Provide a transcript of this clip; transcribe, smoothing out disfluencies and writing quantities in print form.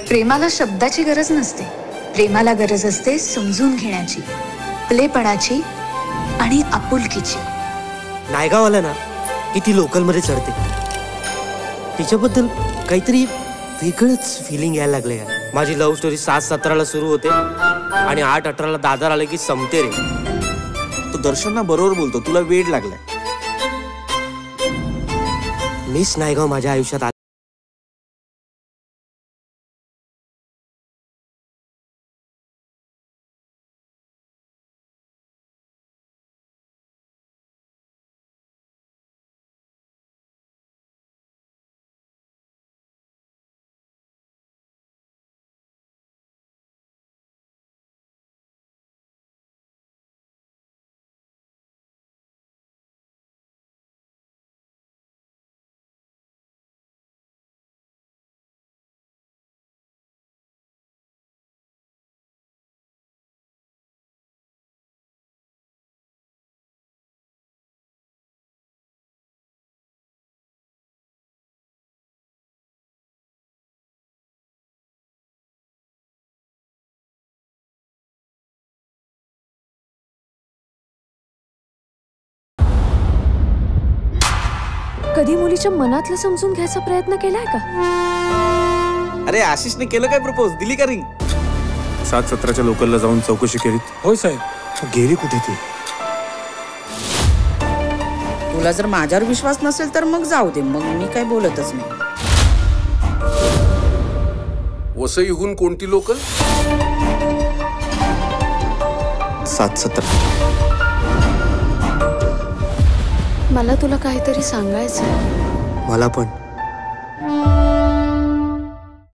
प्रेमाला शब्दाची गरज नसते, प्रेमाला गरज असते समजून घेण्याची, आपलेपणाची आणि आपुलकीची. नायगावाला ना किती लोकल मध्ये चढते, तिच्याबद्दल काहीतरी वेगळंच फिलिंग यायला लागलं यार. माझी लव्ह स्टोरी 7-17ला सुरू होते आणि 8-18ला दादर आले की संपते रे. तो दर्शनना बरोबर बोलतो, तुला वेड लागलाय. मिस नायगाव माझ्या आयुष्यात कधी मुलीच्या मनातलं समजून घ्यायचा प्रयत्न केलाय का? अरे आशिषने केलं काय प्रपोज? दिली का रिंग? 7-17च्या लोकलला जाऊन चौकशी केली. होय साहेब. गेली कुठे ती? तुला जर माझ्यावर विश्वास नसेल तर मग जाऊ दे, मग मी काय बोलतच नाही. वसईहून कोणती लोकल? 7-17. मला तुला काहीतरी सांगायचं. मला पण.